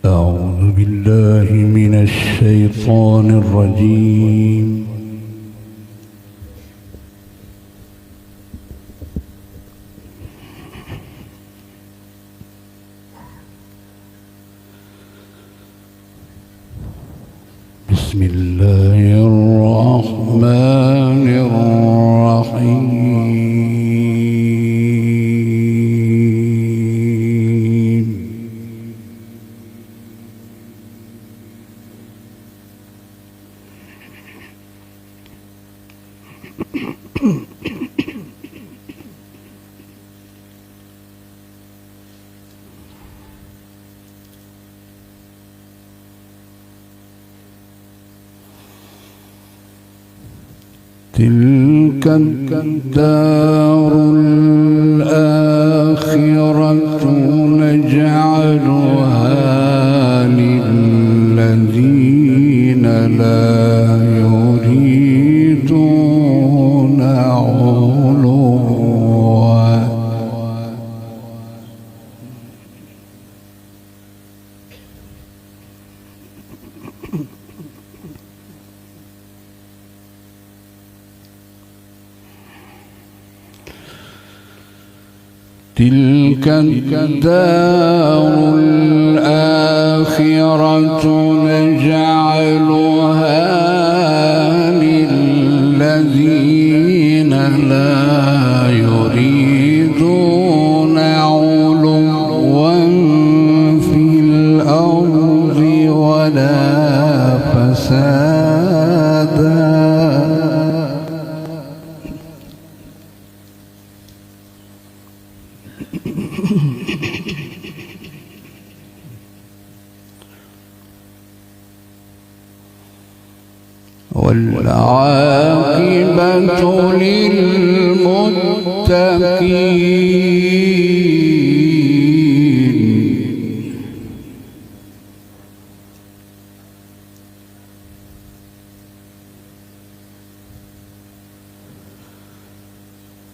أعوذ بالله من الشيطان الرجيم. بسم الله الرحمن الرحيم. تلك الدار الآخرة نجعلها للذين لا يريدون علوا تلك الدار الآخرة نجعلها للذين لا يريدون علوا في الأرض ولا فسادا والعاقبة للمتقين.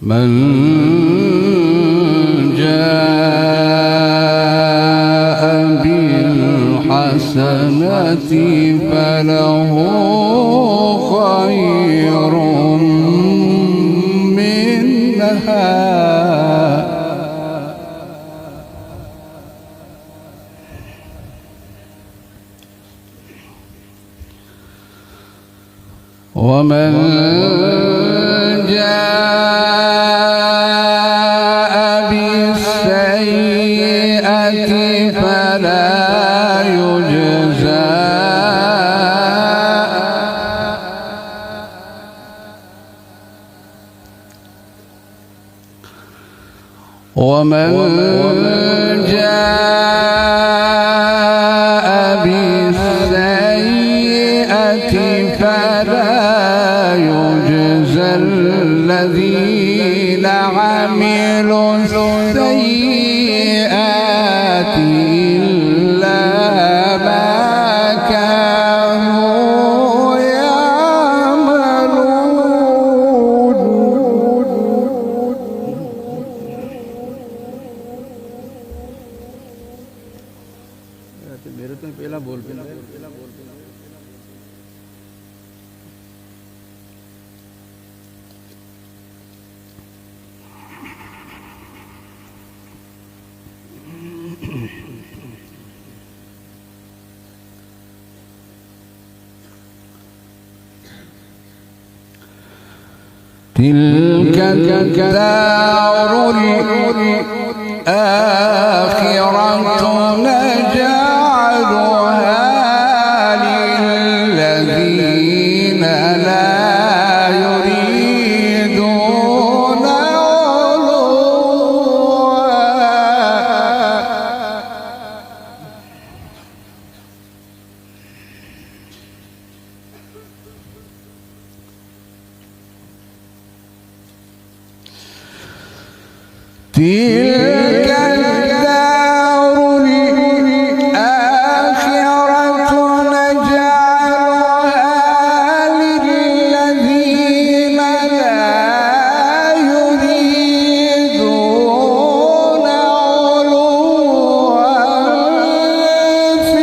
من جاء بالحسنة فله خير منها ومن جاء بالسيئة فلا يجزى ومن جاء بالسيئة فلا يجزى الذين عملوا السيئات إلا ما كانوا يعملون. मेरे तो पहला बोल تلك الدار الآخرة نجعلها للذين لا يريدون تلك الدار الآخرة نجعلها للذين لا يريدون علوا في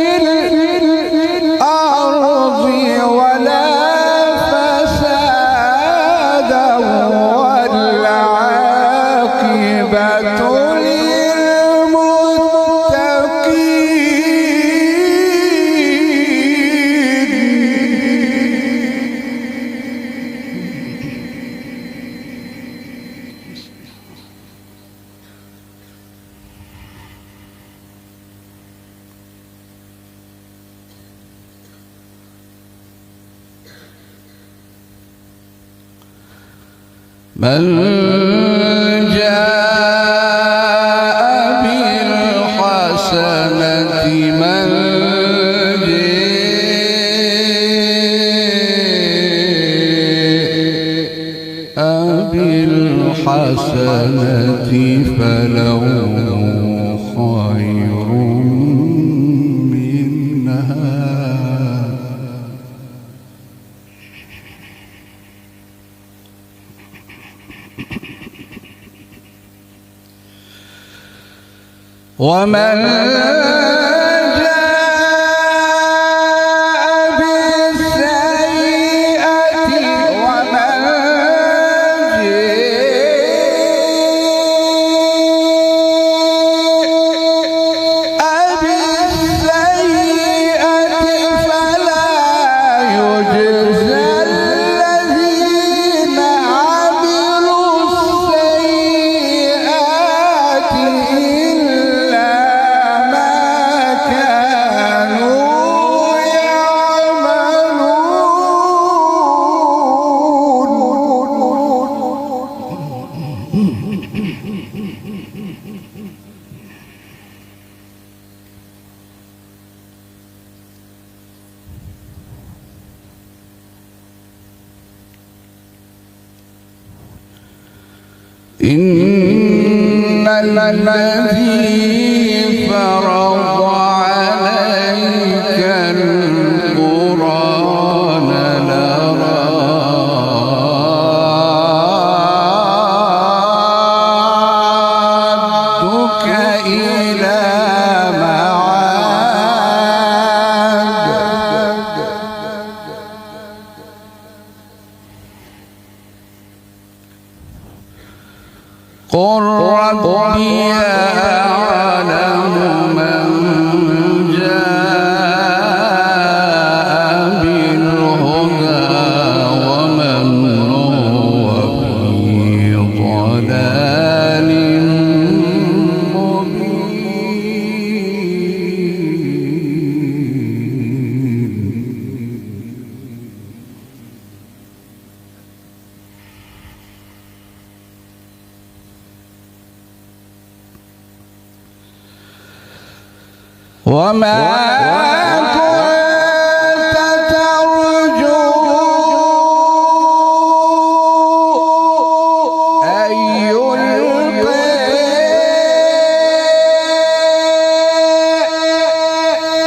من جاء بالحسنة من جاء بالحسنة فله خير منها ومن جاء بالسيئة ومن جاء بالسيئة فلا يجزى الذين عملوا السيئات إلا ما كانوا إن الذي فرض عليك القرآن لرادك إلى معاد قل ربي أعلم من جاء بالهدى ومن هو في ضلال مبين وما كنت ترجو أن يلقى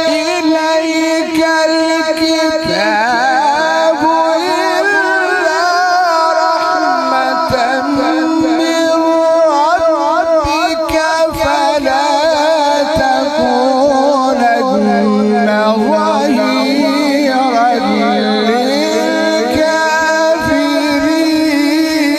إليك الكتاب إلا رحمة من ربك فلا تكونن ظهيرا للكافرين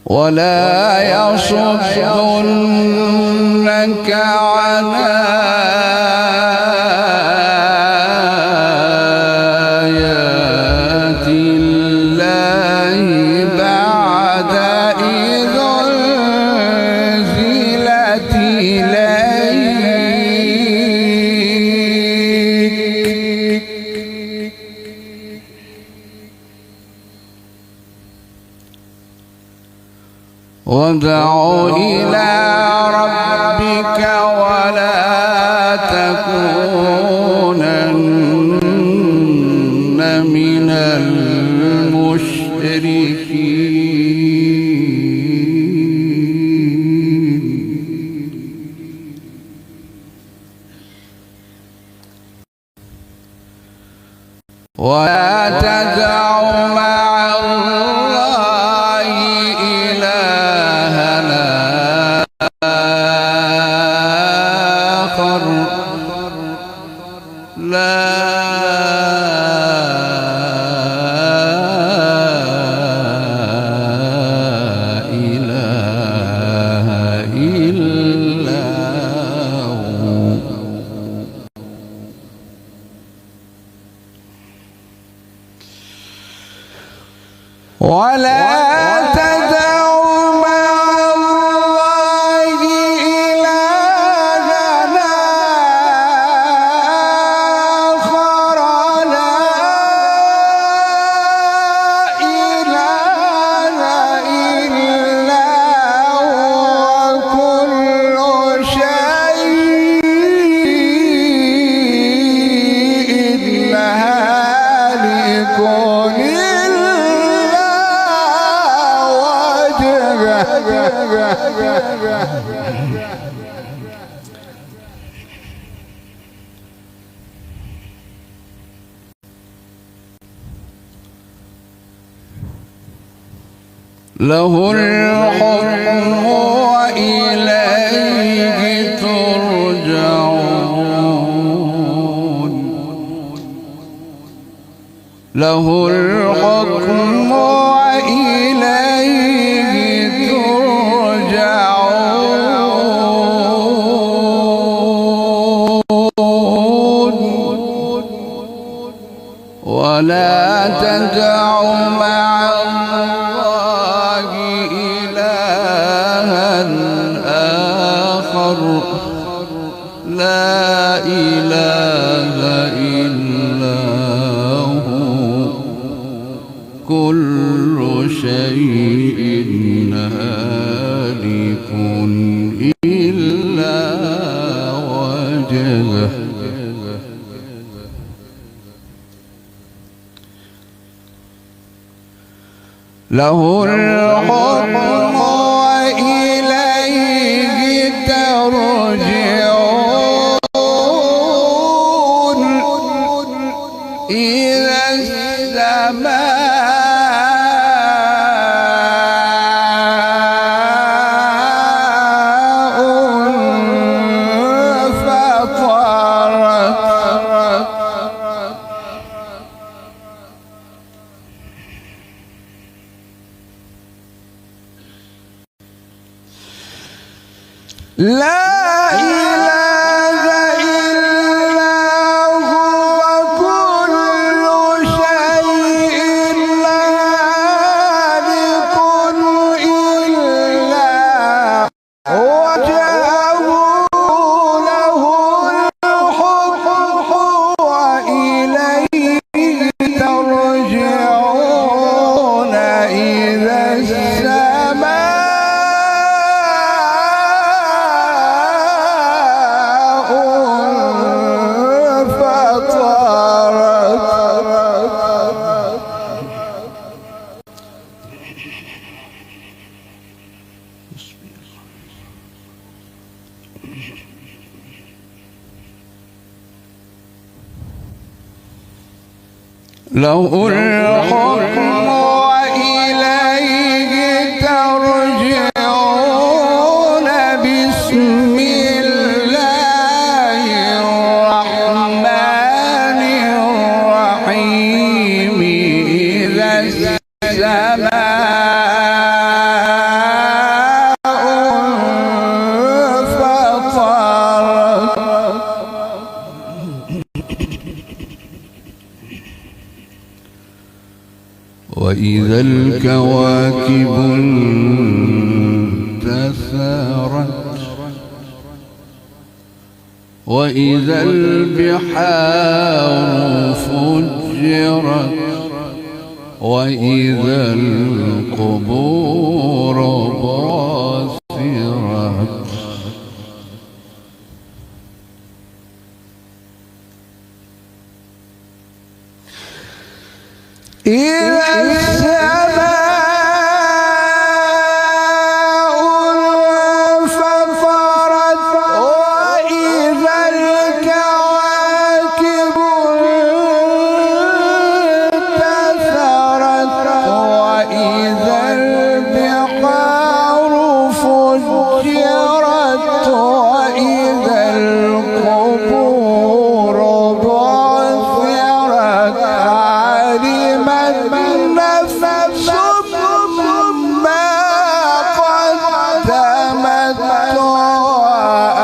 ولا يصدنك عن آيات الله بعد إذ أنزلت إليك وادع إلى ربك ولا تكونن من المشركين ولا تدع مع الله إلهنا آخر لا إله إلا هو ولا له الحكم وإليه ترجعون له الحكم وإليه ترجعون ولا تدع مع الله إلها آخر لا إله إلا هو كل شيء هالك إلا وجهه له الحكم وإليه ترجعون إذا السماء لا إله إلا هو كل شيء هالك إلا وجهه له الحكم وإليه ترجعون إذا السماء له الحكم وإليه ترجعون بسم الله الرحمن الرحيم إذا السماء وإذا الكواكب انتثرت وإذا البحار فجرت وإذا القبور بعثرت إذا السماء انفطرت وإذا الكواكب انتثرت وإذا البحار فجرت وإذا القبور بعثرت علمت نفس ما قدمت وأخرت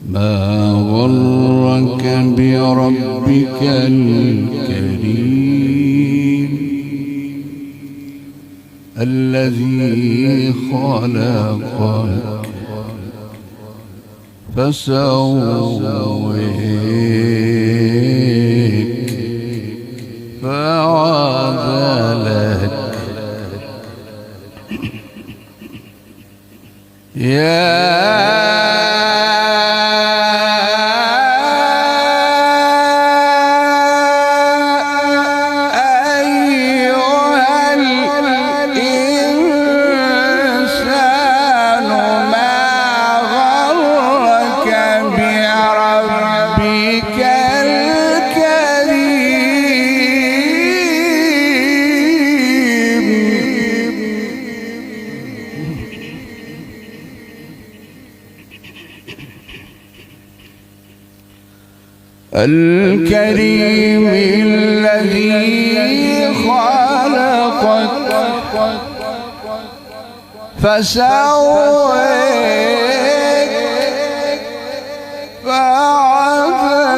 ما غرك بربك الكريم الذي خلقك فسويك الكريم الذي خلقك فسويك فعدلك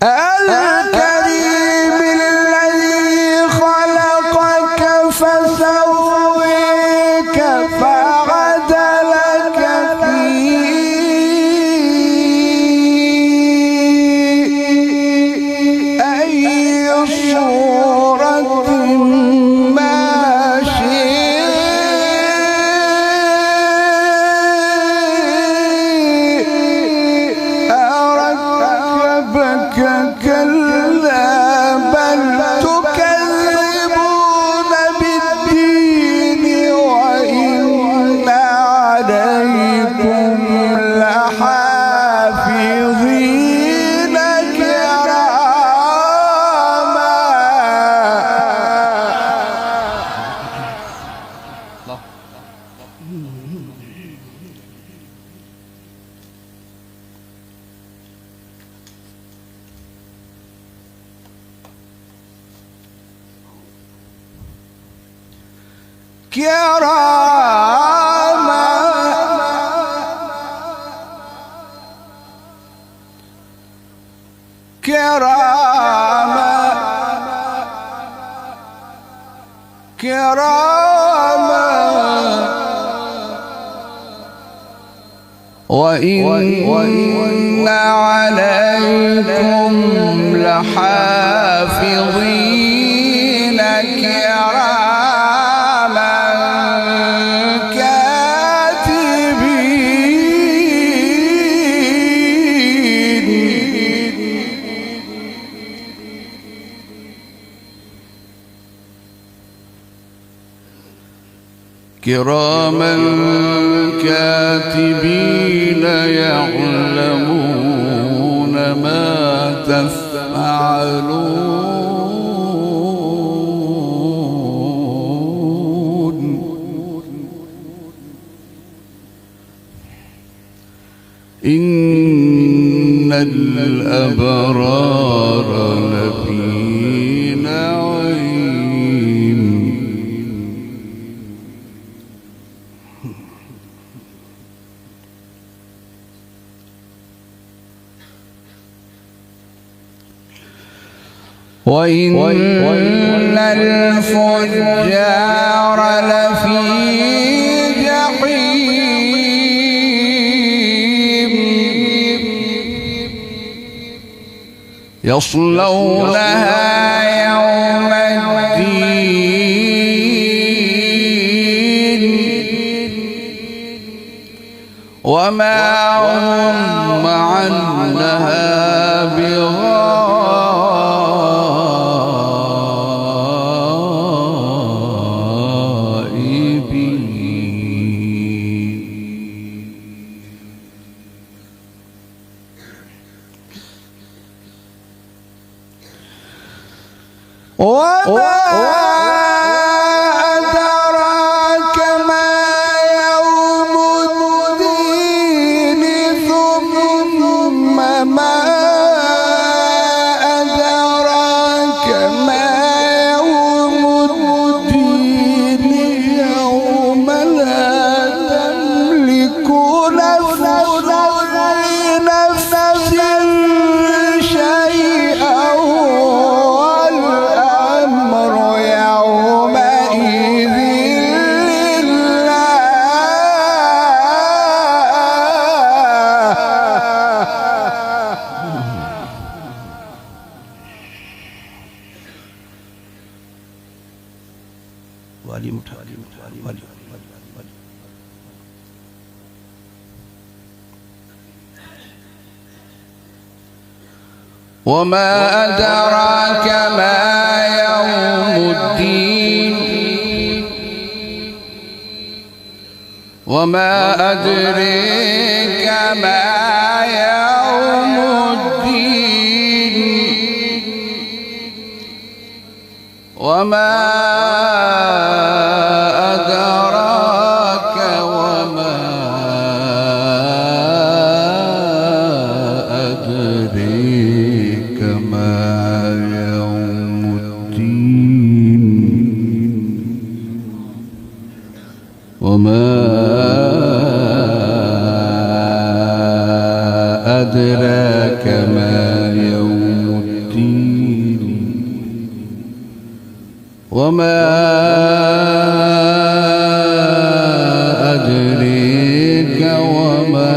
الكريم الذي خلقك فسويك فعدلك في أي صورة ما شئت أركبك كلا بل تكذبون بالدين وإن عليكم لحافظين كراما. كراما كراما كراما وإن عليكم لحافظين كراما كاتبين كراما كاتبين يعلمون ما تفعلون. إن الأبرار لفي نعيم وإن الفجار لفي جحيم يصلونها يوم الدين وما هم عنها وما أدراك ما يوم الدين ثم ما أدراك ما يوم الدين يوم لا تملك نفس لنفس شيئا والأمر وما أدراك ما يوم الدين وما أدريك ما يوم الدين وما أدراك وما أدريك ما يوم الدين وما أدراك ما يوم الدين وما أدريك وما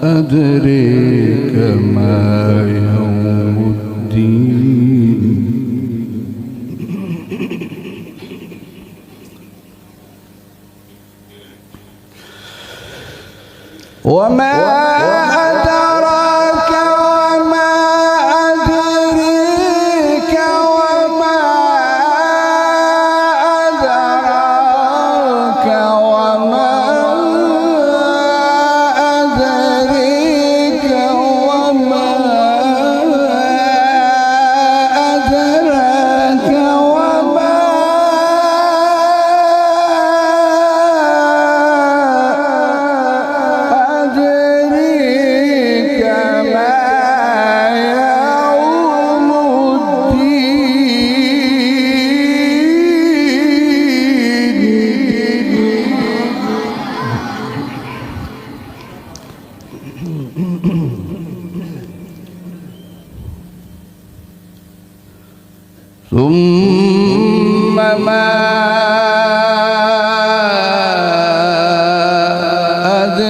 أدريك ما يوم الدين وما أدراك وما أدريك وما أدراك وما أدريك وما أدراك وما ثم ما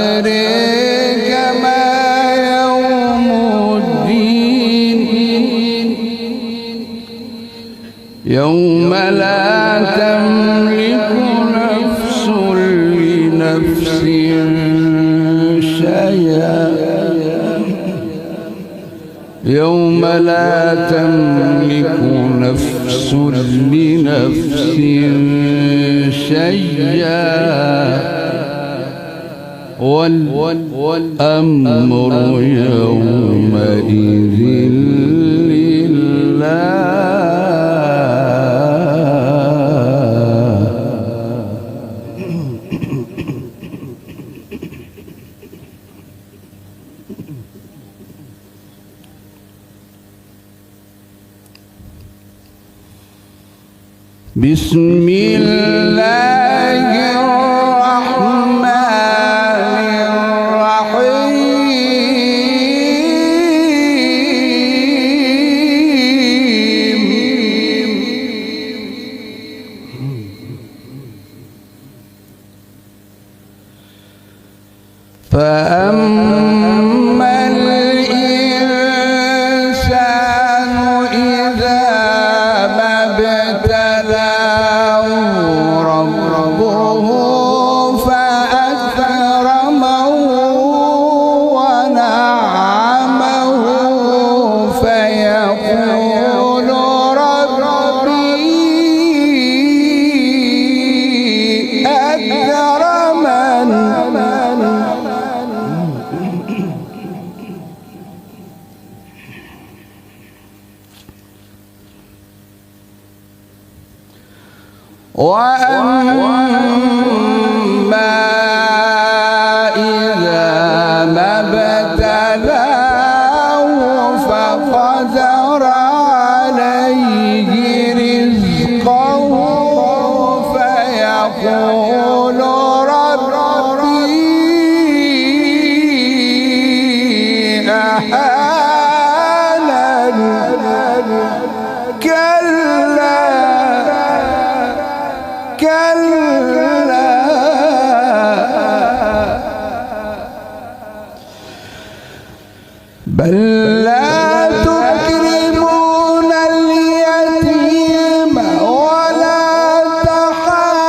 أدريك ما يوم الدين يوم لا تملك نفس لنفس شيئا يوم لا تملك نفس لنفس شيئا والأمر يومئذ لله بسم الله الرحمن الرحيم فأما الإنسان إذا ما ابتلاه ربه فأكرمه ونعمه فيقول ربي أكرمن وأما إذا ما ابتلاه فقدر عليه رزقه فيقول ربي أهانن كلا بل لا تكرمون اليتيم ولا تحاضون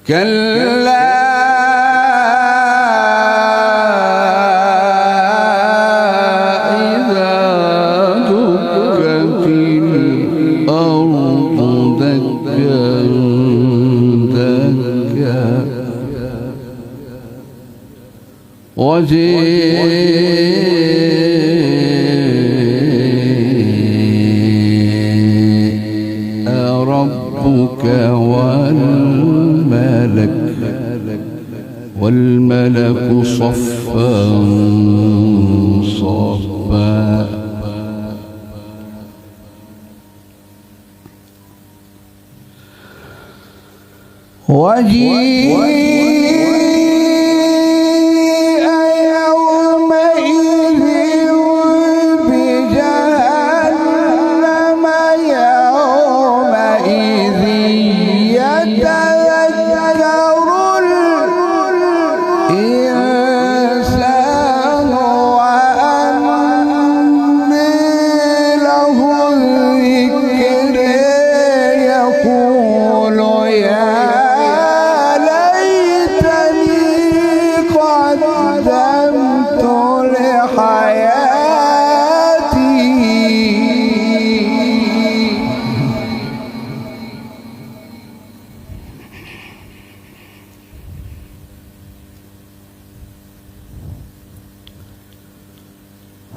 كلا إذا دكت الأرض دكا دكا وجاء ربك والملك صفا صفا وجيء يومئذ بجهنم يومئذ يتذكر الإنسان وأنى له الذكر يقول يا قدمت لحياتي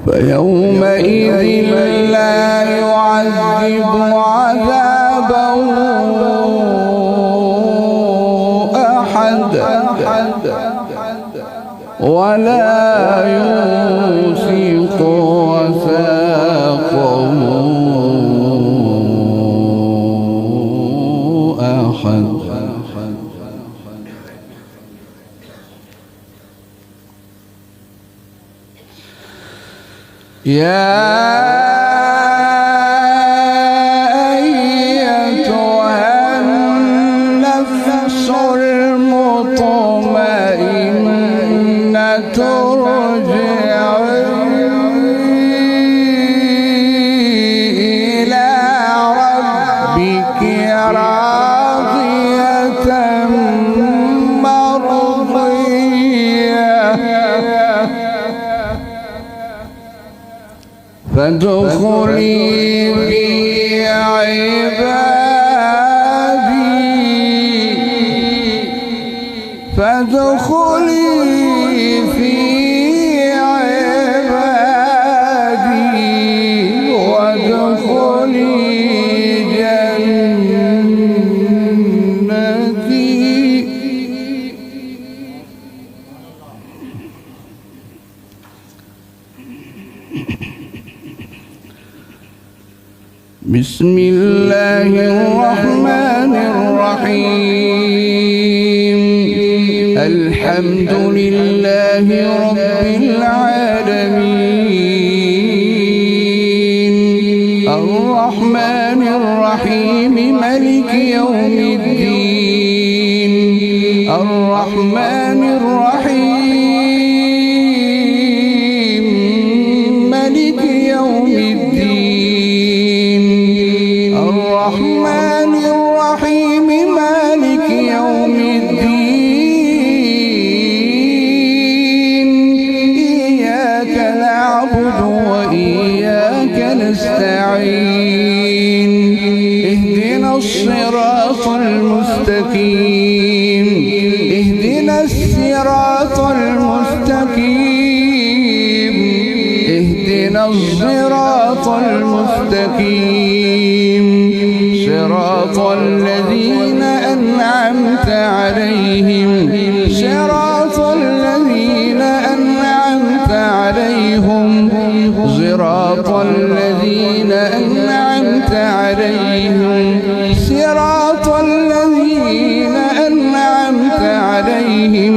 فيومئذ لا يعذب عذابه أحد ولا يوثق وثاقه أحد يا أيتها النفس المطمئنة ارجعي إلى ربك راضية مرضية فادخلي في عبادي فادخلي في عبادي وادخلي جنتي. بسم الله الرحمن الرحيم الحمد لله رب العالمين الرحمن الرحيم مالك يوم الدين الرحمن الرحيم مالك يوم الدين الرحمن الرحيم مالك يوم الدين إياك نعبد وإياك نستعين اهدنا الصراط المستقيم اهدنا الصراط المستقيم اهدنا الصراط المستقيم صراط الذين أنعمت عليهم صراط الذين أنعمت عليهم صراط الذين أنعمت عليهم صراط الذين أنعمت عليهم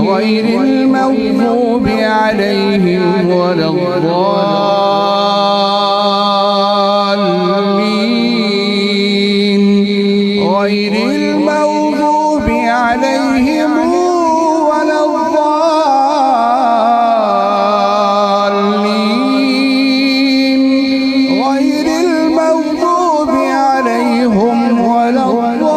غير المغضوب عليهم ولا الضالين غير المغضوب عليهم ولا الضالين غير المغضوب عليهم ولا الضالين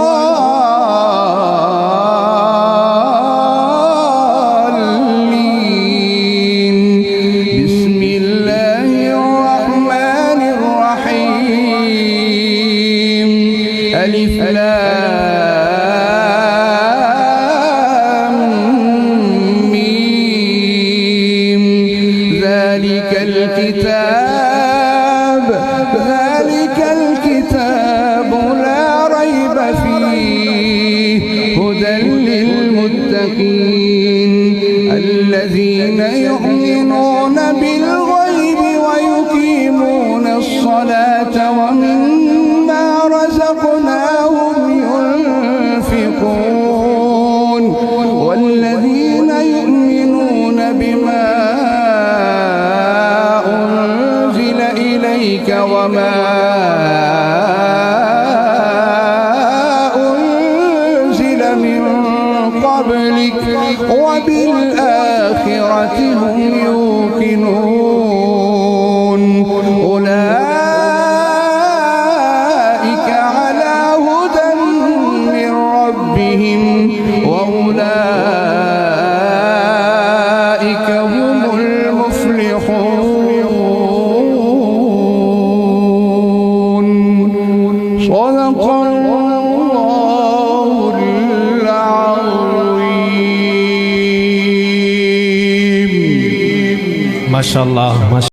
ذلك الكتاب لا ريب فيه هدى للمتقين الذين يؤمنون بالغيب ويقيمون الصلاة ومما رزقناهم ينفقون والذين يؤمنون بما أنزل إليك وما أنزل من قبلك وبالآخرة هم يوقنون أولئك على هدى من ربهم وأولئك هم المفلحون. صدق الله العظيم. ما شاء الله.